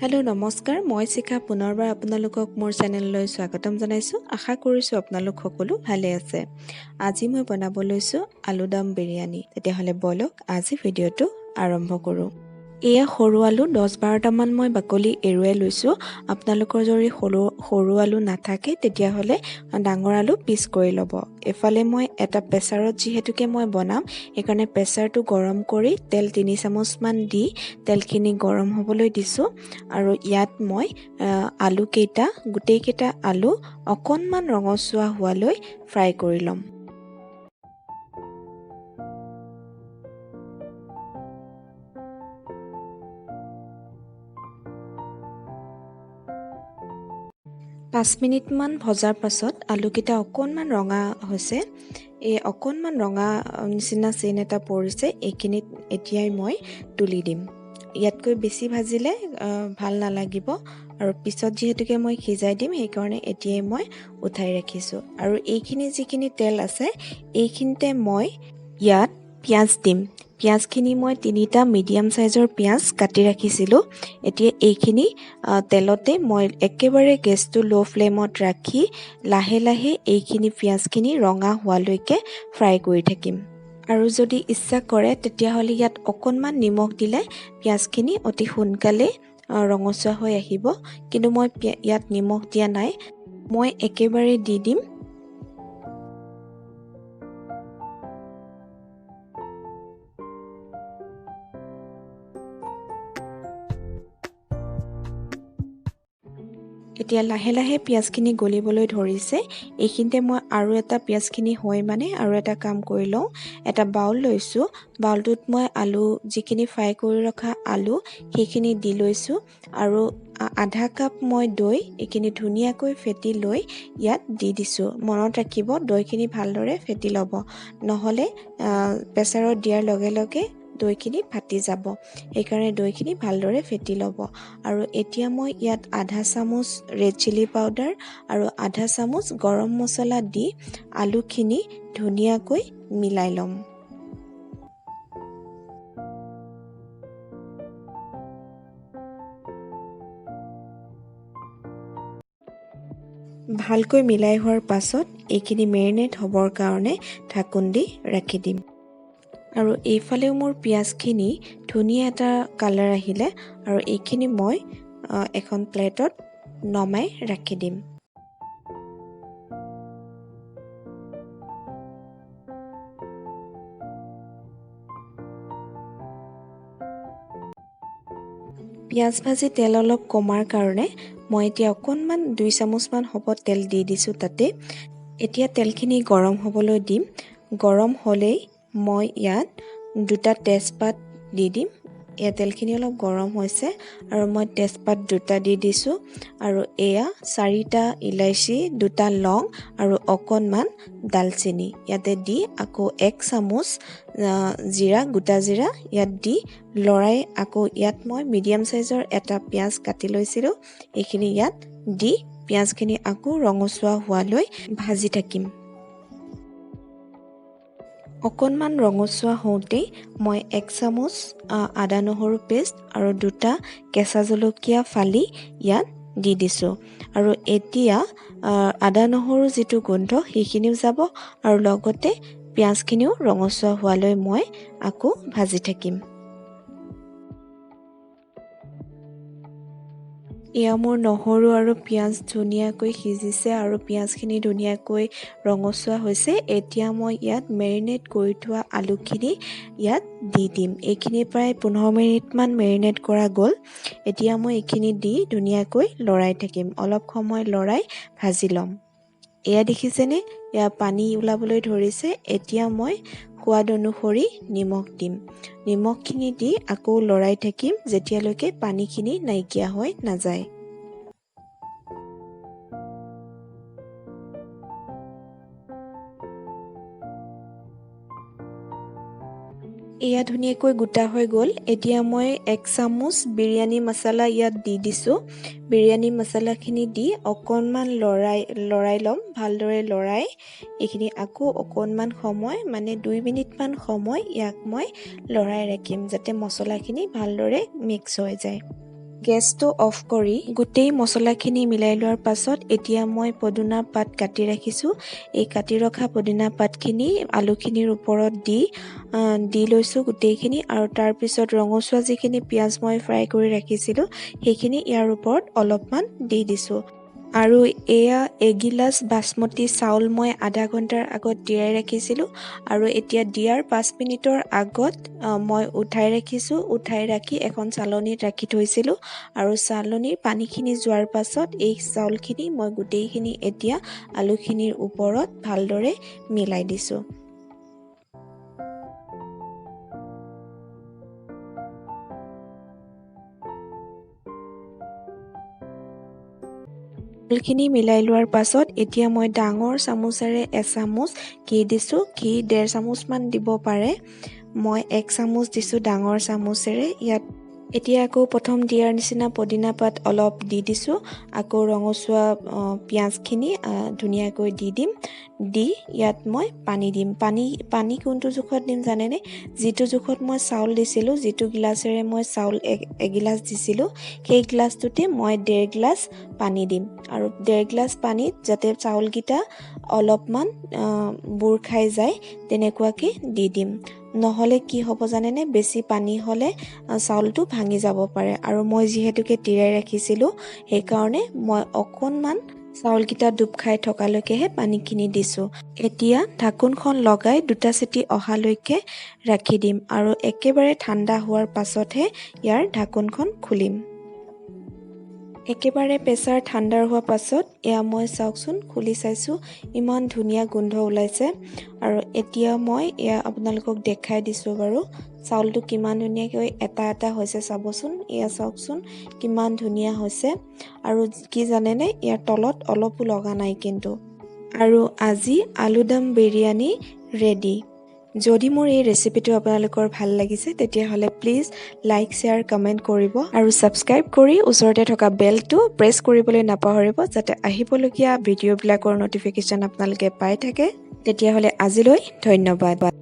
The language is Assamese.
হেল্ল' নমস্কাৰ মই শিখা পুনৰবাৰ আপোনালোকক মোৰ চেনেললৈ স্বাগতম জনাইছোঁ। আশা কৰিছোঁ আপোনালোক সকলো ভালে আছে। আজি মই বনাব লৈছোঁ আলু দম বিৰিয়ানী। তেতিয়াহ'লে বলক আজি ভিডিঅ'টো আৰম্ভ কৰোঁ। এয়া সৰু আলু 10-12টামান মই বাকলি এৰুৱাই লৈছোঁ। আপোনালোকৰ যদি সৰু আলু নাথাকে তেতিয়াহ'লে ডাঙৰ আলু পিচ কৰি ল'ব। এফালে মই এটা প্ৰেছাৰত যিহেতুকে মই বনাম সেইকাৰণে প্ৰেছাৰটো গৰম কৰি তেল 3 চামুচমান দি তেলখিনি গৰম হ'বলৈ দিছোঁ। আৰু ইয়াত মই গোটেইকেইটা আলু অকণমান ৰঙচুৱা হোৱালৈ ফ্ৰাই কৰি ল'ম। পাঁচ মিনিটমান ভজাৰ পাছত আলুকেইটা অকণমান ৰঙা হৈছে। এই অকণমান ৰঙা নিচিনা চেইন এটা পৰিছে। এইখিনিত এতিয়াই মই তুলি দিম। ইয়াতকৈ বেছি ভাজিলে ভাল নালাগিব আৰু পিছত যিহেতুকে মই সিজাই দিম সেইকাৰণে এতিয়াই মই উঠাই ৰাখিছোঁ। আৰু এইখিনি যিখিনি তেল আছে এইখিনিতে মই ইয়াত পিঁয়াজ দিম। পিঁয়াজখিনি মই 3টা মিডিয়াম চাইজৰ পিঁয়াজ কাটি ৰাখিছিলোঁ। এতিয়া এইখিনি তেলতে মই একেবাৰে গেছটো ল' ফ্লেমত ৰাখি লাহে লাহে এইখিনি পিঁয়াজখিনি ৰঙা হোৱালৈকে ফ্ৰাই কৰি থাকিম। আৰু যদি ইচ্ছা কৰে তেতিয়াহ'লে ইয়াত অকণমান নিমখ দিলে পিঁয়াজখিনি অতি সোনকালেই ৰঙচুৱা হৈ আহিব। কিন্তু মই ইয়াত নিমখ দিয়া নাই, মই একেবাৰে দি দিম। এতিয়া লাহে লাহে পিঁয়াজখিনি গলিবলৈ ধৰিছে। এইখিনিতে মই আৰু এটা পিঁয়াজখিনি আৰু এটা কাম কৰি লওঁ। এটা বাউল লৈছোঁ। বাউলটোত মই আলু যিখিনি ফ্ৰাই কৰি ৰখা আলু সেইখিনি দি লৈছোঁ আৰু আধা কাপ মই দৈ এইখিনি ধুনীয়াকৈ ফেটি লৈ ইয়াত দি দিছোঁ। মনত ৰাখিব দৈখিনি ভালদৰে ফেটি ল'ব, নহ'লে প্ৰেছাৰত দিয়াৰ লগে লগে দৈখিনি ফাটি যাব। সেইকাৰণে দৈখিনি ভালদৰে ফেটি ল'ব। আৰু এতিয়া মই ইয়াত আধা চামুচ ৰেড চিলি পাউডাৰ আৰু আধা চামুচ গৰম মছলা দি আলুখিনি ধুনীয়াকৈ মিলাই ল'ম। ভালকৈ মিলাই হোৱাৰ পাছত এইখিনি মেৰিনেট হ'বৰ কাৰণে ঢাকোন দি ৰাখি দিম। আৰু এইফালেও মোৰ পিঁয়াজখিনি ধুনীয়া এটা কালাৰ আহিলে আৰু এইখিনি মই এখন প্লেটত নমাই ৰাখি দিম। পিঁয়াজ ভাজি তেল অলপ কমাৰ কাৰণে মই এতিয়া অকণমান 2 চামুচমান হ'ব তেল দি দিছোঁ তাতে। এতিয়া তেলখিনি গৰম হ'বলৈ দিম। গৰম হ'লেই মই ইয়াত 2টা তেজপাত দি দিম। এয়া তেলখিনি অলপ গৰম হৈছে আৰু মই তেজপাত 2টা দি দিছোঁ। আৰু এয়া 4টা ইলাইচি, 2টা লং আৰু অকণমান দালচেনি ইয়াতে দি আকৌ 1 চামুচ গোটা জিৰা ইয়াত দি লৰাই আকৌ ইয়াত মই মিডিয়াম চাইজৰ এটা পিঁয়াজ কাটি লৈছিলোঁ। এইখিনি ইয়াত দি পিঁয়াজখিনি আকৌ ৰঙচুৱা হোৱালৈ ভাজি থাকিম। অকণমান ৰঙচুৱা হওঁতেই মই 1 চামুচ আদা নহৰু পেষ্ট আৰু 2টা কেঁচা জলকীয়া ফালি ইয়াত দি দিছোঁ। আৰু এতিয়া আদা নহৰু যিটো গোন্ধ সেইখিনিও যাব আৰু লগতে পিঁয়াজখিনিও ৰঙচুৱা হোৱালৈ মই আকৌ ভাজি থাকিম। এয়া মোৰ নহৰু আৰু পিঁয়াজ ধুনীয়াকৈ সিজিছে আৰু পিঁয়াজখিনি ধুনীয়াকৈ ৰঙচুৱা হৈছে। এতিয়া মই ইয়াত মেৰিনেট কৰি থোৱা আলুখিনি ইয়াত দি দিম। এইখিনি প্ৰায় 15 মিনিটমান মেৰিনেট কৰা গ'ল। এতিয়া মই এইখিনি দি ধুনীয়াকৈ লৰাই থাকিম। অলপ সময় লৰাই ভাজি ল'ম। এয়া দেখিছেনে, এয়া পানী ওলাবলৈ ধৰিছে। এতিয়া মই সোৱাদ অনুসৰি নিমখ দিম। নিমখখিনি দি আকৌ লৰাই থাকিম যেতিয়ালৈকে পানীখিনি নাইকিয়া হৈ নাযায়। এয়া ধুনীয়াকৈ গোটা হৈ গ'ল। এতিয়া মই 1 চামুচ বিৰিয়ানী মছলা ইয়াত দি দিছোঁ। বিৰিয়ানী মছলাখিনি দি অকণমান লৰাই ল'ম। ভালদৰে লৰাই এইখিনি আকৌ অকণমান সময় 2 মিনিটমান সময় ইয়াক মই লৰাই ৰাখিম যাতে মছলাখিনি ভালদৰে মিক্স হৈ যায়। গেছটো অফ কৰি গোটেই মছলাখিনি মিলাই লোৱাৰ পাছত এতিয়া মই পদুনা পাত কাটি ৰাখিছোঁ। এই কাটি ৰখা পদুনা পাতখিনি আলুখিনিৰ ওপৰত দি লৈছোঁ গোটেইখিনি, আৰু তাৰপিছত ৰঙচুৱা যিখিনি পিঁয়াজ মই ফ্ৰাই কৰি ৰাখিছিলোঁ সেইখিনি ইয়াৰ ওপৰত অলপমান দি দিছোঁ। আৰু এয়া এগিলাচ বাসমতী চাউল মই আধা ঘণ্টাৰ আগত তিয়াই ৰাখিছিলোঁ, আৰু এতিয়া দিয়াৰ 5 মিনিটৰ আগত মই উঠাই ৰাখিছোঁ। উঠাই ৰাখি এখন চালনীত ৰাখি থৈছিলোঁ, আৰু চালনীৰ পানীখিনি যোৱাৰ পাছত এই চাউলখিনি মই গোটেইখিনি এতিয়া আলুখিনিৰ ওপৰত ভালদৰে মিলাই দিছোঁ। চাউলখিনি মিলাই লোৱাৰ পাছত এতিয়া মই ডাঙৰ চামুচেৰে এচামুচ ঘি দিছোঁ। ঘি 1.5 চামুচমান দিব পাৰে, মই 1 চামুচ দিছোঁ ডাঙৰ চামুচেৰে। ইয়াত এতিয়া আকৌ প্ৰথম দিয়াৰ নিচিনা পদিনা পাত অলপ দি দিছোঁ, আকৌ ৰঙচুৱা পিঁয়াজখিনি ধুনীয়াকৈ দি দিম। দি ইয়াত মই পানী দিম। পানী কোনটো জোখত দিম জানেনে? যিটো জোখত মই চাউল দিছিলোঁ, যিটো গিলাচেৰে মই চাউল এগিলাচ দিছিলোঁ, সেই গিলাচটোতে মই 1.5 গিলাচ পানী দিম। আৰু 1.5 গিলাচ পানীত যাতে চাউলকেইটা অলপমান বুৰ খাই যায় তেনেকুৱাকৈ দি দিম। নহ'লে কি হ'ব জানেনে? বেছি পানী হ'লে চাউলটো ভাঙি যাব পাৰে, আৰু মই যিহেতুকে তিয়াই ৰাখিছিলোঁ সেইকাৰণে মই অকণমান চাউলকেইটা ডুব খাই থকালৈকেহে পানীখিনি দিছোঁ। এতিয়া ঢাকোনখন লগাই 2টা চিটি অহালৈকে ৰাখি দিম, আৰু একেবাৰে ঠাণ্ডা হোৱাৰ পাছতহে ইয়াৰ ঢাকোনখন খুলিম। একেবাৰে প্ৰেছাৰ ঠাণ্ডা হোৱাৰ পাছত এয়া মই চাওকচোন খুলি চাইছোঁ, ইমান ধুনীয়া গোন্ধ ওলাইছে। আৰু এতিয়া মই এয়া আপোনালোকক দেখাই দিছোঁ বাৰু চাউলটো কিমান ধুনীয়াকৈ এটা এটা হৈছে চাবচোন। এয়া চাওকচোন কিমান ধুনীয়া হৈছে, আৰু কি জানেনে, ইয়াৰ তলত অলপো লগা নাই কিন্তু। আৰু আজি আলু দম বিৰিয়ানী ৰেডি। যদি মোৰ এই ৰেচিপিটো আপোনালোকৰ ভাল লাগিছে তেতিয়াহ'লে প্লিজ লাইক, শ্বেয়াৰ, কমেণ্ট কৰিব, আৰু ছাবস্ক্ৰাইব কৰি ওচৰতে থকা বেলটো প্ৰেছ কৰিবলৈ নাপাহৰিব, যাতে আহিবলগীয়া ভিডিঅ'বিলাকৰ ন'টিফিকেশ্যন আপোনালোকে পাই থাকে। তেতিয়াহ'লে আজিলৈ ধন্যবাদ।